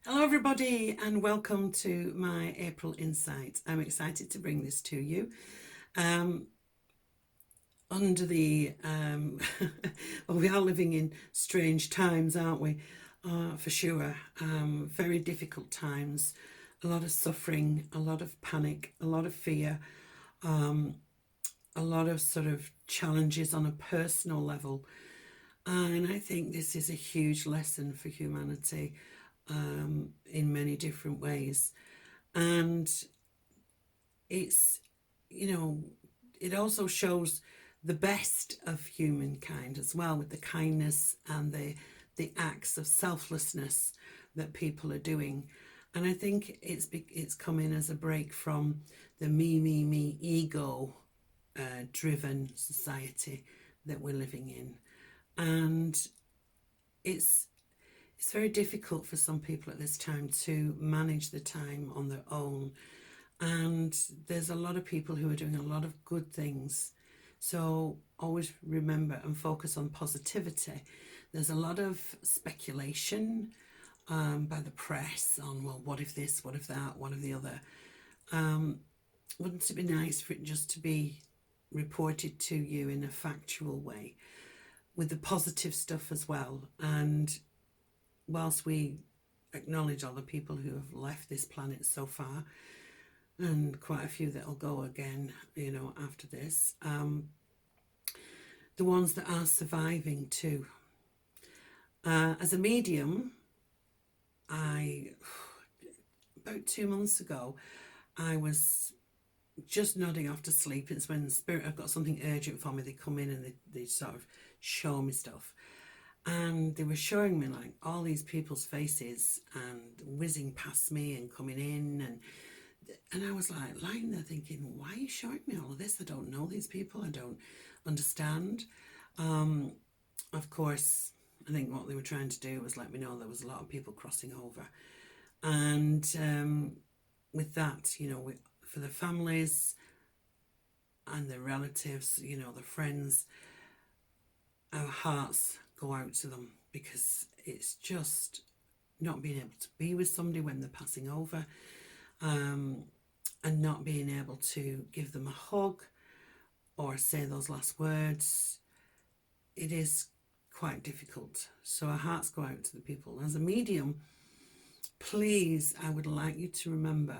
Hello, everybody, and welcome to my April Insight. I'm excited to bring this to you. Um, under the, well, we are living in strange times, aren't we? For sure. Very difficult times, a lot of suffering, a lot of panic, a lot of fear, a lot of sort of challenges on a personal level. And I think this is a huge lesson for humanity in many different ways. And it's, you know, it also shows the best of humankind as well, with the kindness and the acts of selflessness that people are doing. And I think it's come in as a break from the me ego driven society that we're living in. And it's it's very difficult for some people at this time to manage the time on their own. And there's a lot of people who are doing a lot of good things. So always remember and focus on positivity. There's a lot of speculation by the press on, well, what if this, what if that, what if the other. Wouldn't it be nice for it just to be reported to you in a factual way with the positive stuff as well? And whilst we acknowledge all the people who have left this planet so far, and quite a few that'll go again, after this, the ones that are surviving too. As a medium, about 2 months ago, I was just nodding off to sleep. It's when Spirit have got something urgent for me, they come in and they sort of show me stuff. And they were showing me like all these people's faces and whizzing past me and coming in, and I was like lying there thinking, why are you showing me all of this? I don't know these people. I don't understand. Of course, I think what they were trying to do was let me know there was a lot of people crossing over. And with that, for the families and the relatives, the friends, our hearts go out to them, because it's just not being able to be with somebody when they're passing over, and not being able to give them a hug or say those last words. It is quite difficult. So our hearts go out to the people. As a medium, please, I would like you to remember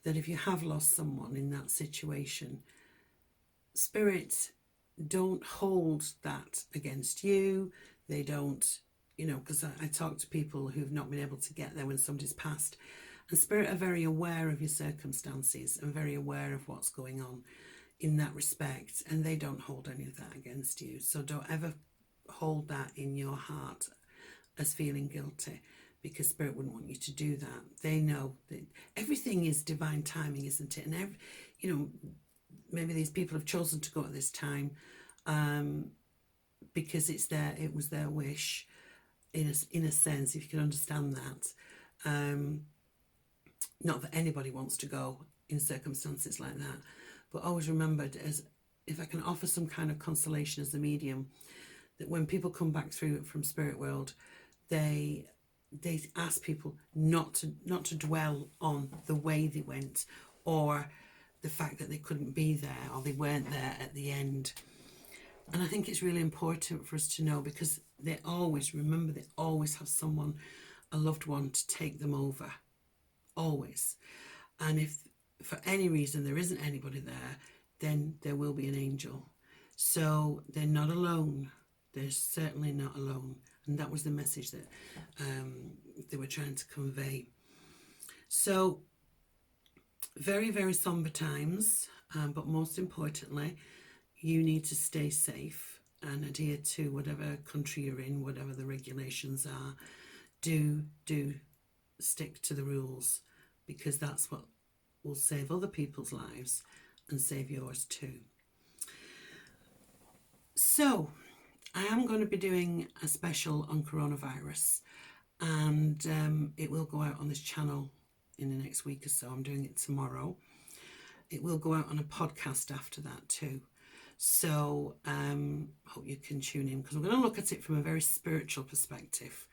that if you have lost someone in that situation, Spirit don't hold that against you. They don't, because I talk to people who've not been able to get there when somebody's passed, and Spirit are very aware of your circumstances and very aware of what's going on in that respect, and they don't hold any of that against you. So don't ever hold that in your heart as feeling guilty, because Spirit wouldn't want you to do that. They know that everything is divine timing, isn't it? And maybe these people have chosen to go at this time because it was their wish, in a sense, if you can understand that. Not that anybody wants to go in circumstances like that, but always remembered, as if I can offer some kind of consolation as a medium, that when people come back through from spirit world, they ask people not to dwell on the way they went, or the fact that they couldn't be there or they weren't there at the end. And I think it's really important for us to know, because they always have someone, a loved one, to take them over. Always. And if for any reason there isn't anybody there, then there will be an angel. So they're not alone. They're certainly not alone. And that was the message that they were trying to convey. So very, very somber times, but most importantly, you need to stay safe and adhere to whatever country you're in, whatever the regulations are. Do stick to the rules, because that's what will save other people's lives and save yours too. So I am going to be doing a special on coronavirus, and it will go out on this channel in the next week or so. I'm doing it tomorrow. It will go out on a podcast after that too. So hope you can tune in, because we're going to look at it from a very spiritual perspective.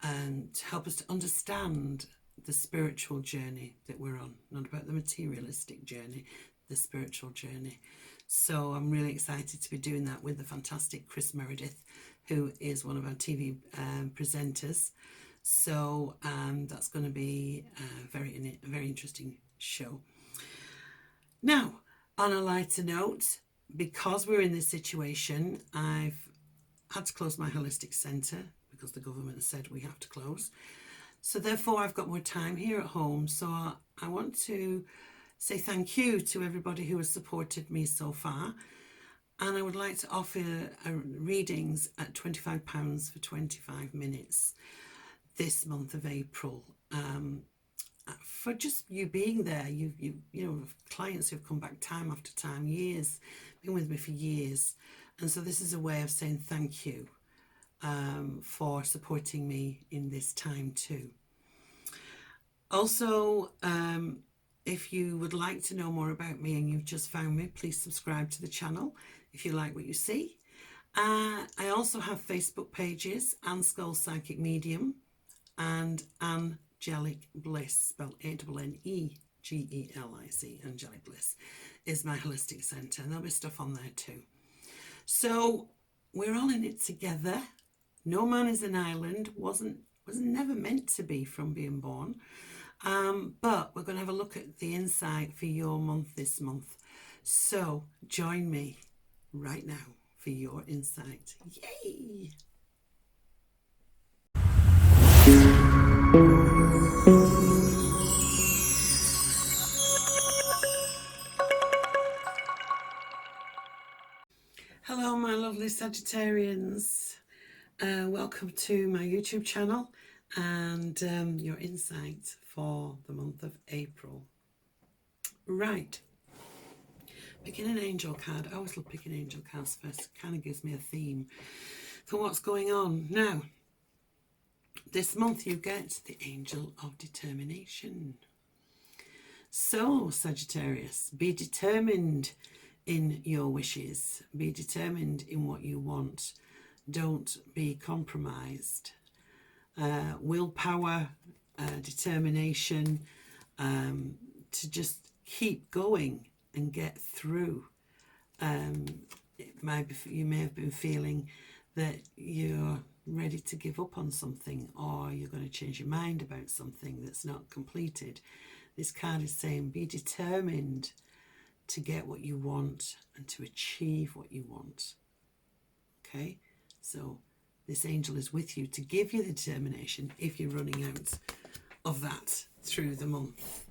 and to help us to understand the spiritual journey that we're on, not about the materialistic journey, the spiritual journey. So I'm really excited to be doing that with the fantastic Chris Meredith, who is one of our TV presenters. So that's going to be a very interesting show. Now, on a lighter note, because we're in this situation, I've had to close my holistic centre because the government said we have to close. So therefore, I've got more time here at home. So I want to say thank you to everybody who has supported me so far. And I would like to offer readings at £25 for 25 minutes this month of April. For just you being there, you know, clients who've come back time after time, years, been with me for years. And so this is a way of saying thank you for supporting me in this time too. Also, if you would like to know more about me and you've just found me, please subscribe to the channel if you like what you see. I also have Facebook pages, Anne Skull Psychic Medium and Angelic Bliss, spelled Annegeelic, Angelic Bliss is my holistic centre, and there'll be stuff on there too. So we're all in it together. No man is an island, was never meant to be from being born. But we're going to have a look at the insight for your month this month. So join me right now for your insight. Yay! Hello, my lovely Sagittarians. Welcome to my YouTube channel and your insight for the month of April. Right. Picking an angel card. I always love picking angel cards first. It kind of gives me a theme for what's going on. Now, this month you get the Angel of Determination. So, Sagittarius, be determined in your wishes. Be determined in what you want. Don't be compromised. Willpower, determination, to just keep going and get through. You may have been feeling that you're ready to give up on something, or you're going to change your mind about something that's not completed. This card is saying be determined to get what you want and to achieve what you want. Okay, so this angel is with you to give you the determination if you're running out of that through the month.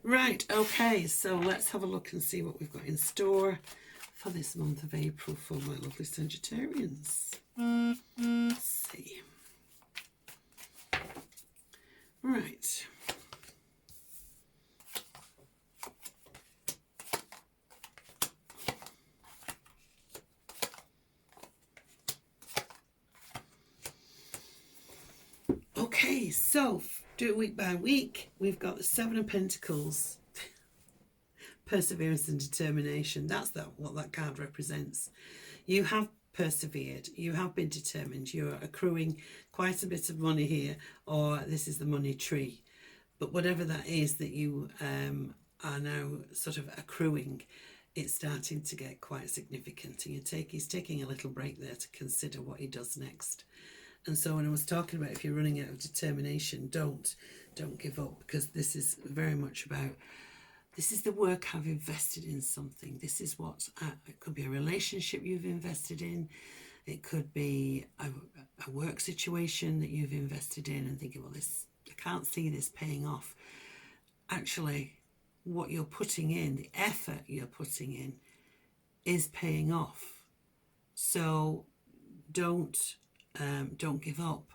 Right, okay, so let's have a look and see what we've got in store for this month of April for my lovely Sagittarians. Let's see. Right. Okay, so do it week by week. We've got the Seven of Pentacles. Perseverance and determination. That's what that card represents. You have persevered. You have been determined. You're accruing quite a bit of money here, or this is the money tree. But whatever that is that you are now sort of accruing, it's starting to get quite significant. And he's taking a little break there to consider what he does next. And so when I was talking about if you're running out of determination, don't give up, because this is very much about, this is the work I've invested in something. This is what, it could be a relationship you've invested in. It could be a work situation that you've invested in and thinking, well, I can't see this paying off. Actually, what you're putting in, the effort you're putting in, is paying off. So don't give up,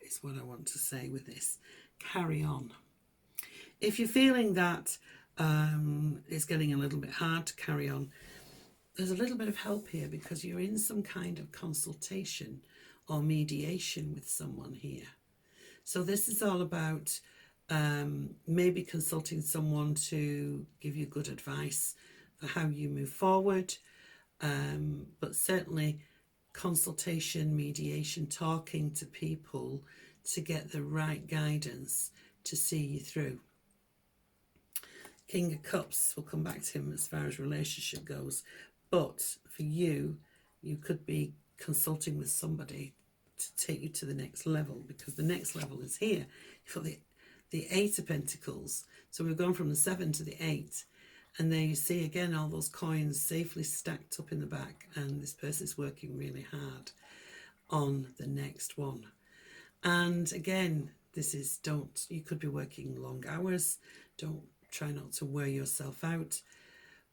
is what I want to say with this. Carry on. If you're feeling that it's getting a little bit hard to carry on, there's a little bit of help here, because you're in some kind of consultation or mediation with someone here. So this is all about maybe consulting someone to give you good advice for how you move forward, but certainly consultation, mediation, talking to people to get the right guidance to see you through. King of Cups, we'll come back to him as far as relationship goes. But for you, you could be consulting with somebody to take you to the next level, because the next level is here. You've got the Eight of Pentacles. So we've gone from the 7 to the 8. And there you see again all those coins safely stacked up in the back. And this person's working really hard on the next one. And again, this is you could be working long hours. Try not to wear yourself out.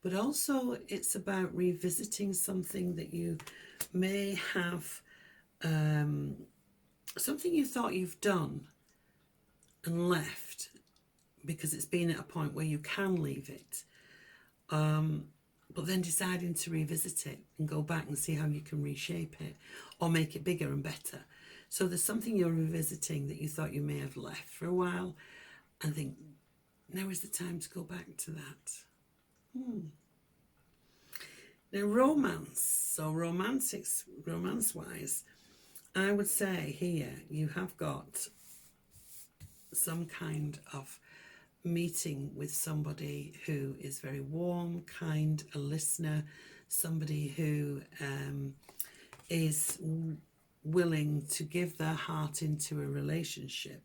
But also it's about revisiting something that you may have, something you thought you've done and left because it's been at a point where you can leave it. But then deciding to revisit it and go back and see how you can reshape it or make it bigger and better. So there's something you're revisiting that you thought you may have left for a while and think, now is the time to go back to that. Now romance, so romance-wise, I would say here you have got some kind of meeting with somebody who is very warm, kind, a listener, somebody who is willing to give their heart into a relationship.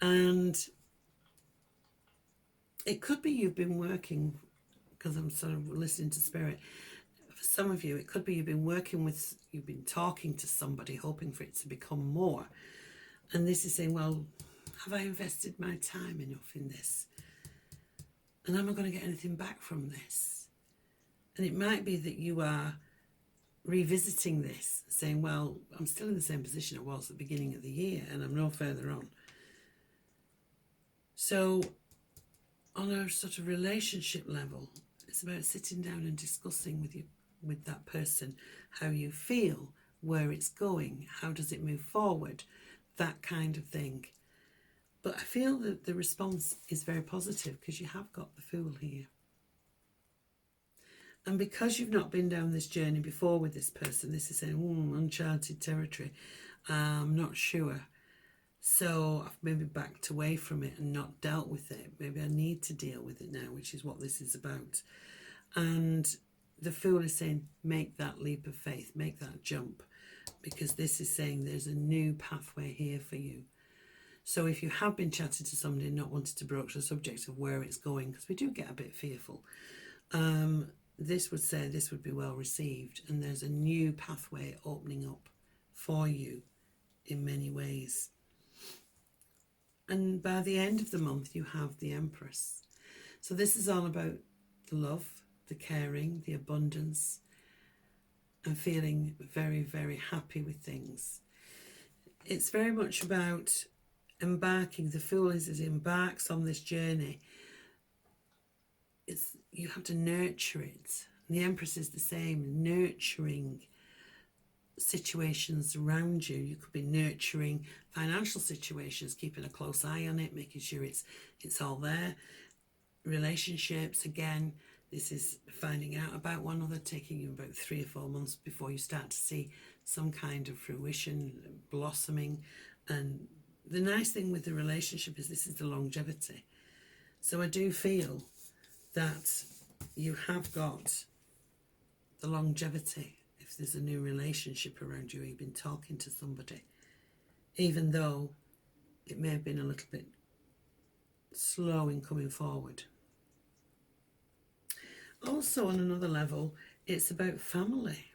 And it could be you've been working, because I'm sort of listening to spirit, for some of you it could be you've been talking to somebody hoping for it to become more, and this is saying, well, have I invested my time enough in this, and am I going to get anything back from this? And it might be that you are revisiting this, saying, well, I'm still in the same position I was at the beginning of the year and I'm no further on. So on a sort of relationship level, it's about sitting down and discussing with that person how you feel, where it's going, how does it move forward, that kind of thing. But I feel that the response is very positive because you have got the Fool here. And because you've not been down this journey before with this person, this is saying, uncharted territory, I'm not sure. So I've maybe backed away from it and not dealt with it. Maybe I need to deal with it now, which is what this is about. And the Fool is saying, make that leap of faith, make that jump, because this is saying there's a new pathway here for you. So if you have been chatting to somebody and not wanted to broach the subject of where it's going, because we do get a bit fearful, this would say this would be well received, and there's a new pathway opening up for you in many ways. And by the end of the month, you have the Empress. So this is all about the love, the caring, the abundance, and feeling very, very happy with things. It's very much about embarking. The Fool is embarks on this journey. You have to nurture it. And the Empress is the same, nurturing situations around you. You could be nurturing financial situations, keeping a close eye on it, making sure it's all there. Relationships, again, this is finding out about one another, taking you about 3 or 4 months before you start to see some kind of fruition, blossoming. And the nice thing with the relationship is this is the longevity. So I do feel that you have got the longevity if there's a new relationship around you, you've been talking to somebody, even though it may have been a little bit slow in coming forward. Also, on another level, it's about family.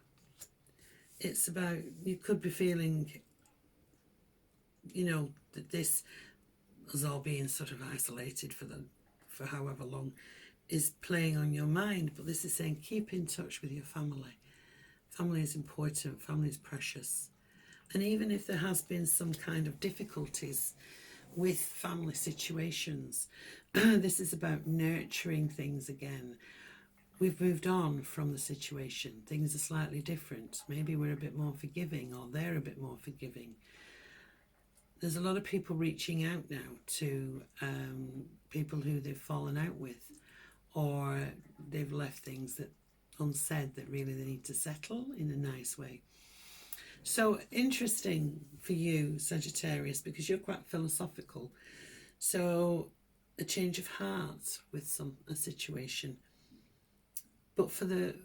It's about, you could be feeling, that this is all being sort of isolated for however long is playing on your mind. But this is saying keep in touch with your family. Family is important, family is precious. And even if there has been some kind of difficulties with family situations, this is about nurturing things again. We've moved on from the situation. Things are slightly different. Maybe we're a bit more forgiving, or they're a bit more forgiving. There's a lot of people reaching out now to people who they've fallen out with, or they've left things that unsaid that really they need to settle in a nice way. So interesting for you, Sagittarius, because you're quite philosophical. So a change of heart with a situation, but for the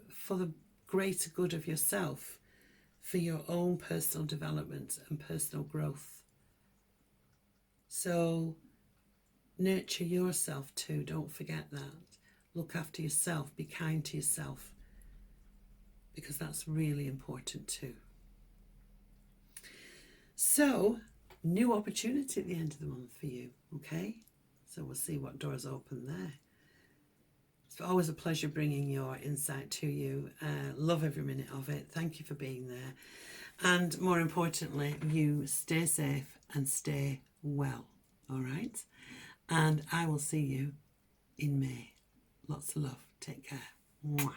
greater good of yourself, for your own personal development and personal growth. So nurture yourself too. Don't forget that. Look after yourself. Be kind to yourself, because that's really important too. So, new opportunity at the end of the month for you, okay? So we'll see what doors open there. It's always a pleasure bringing your insight to you. Love every minute of it. Thank you for being there. And more importantly, you stay safe and stay well, all right? And I will see you in May. Lots of love. Take care. Mwah.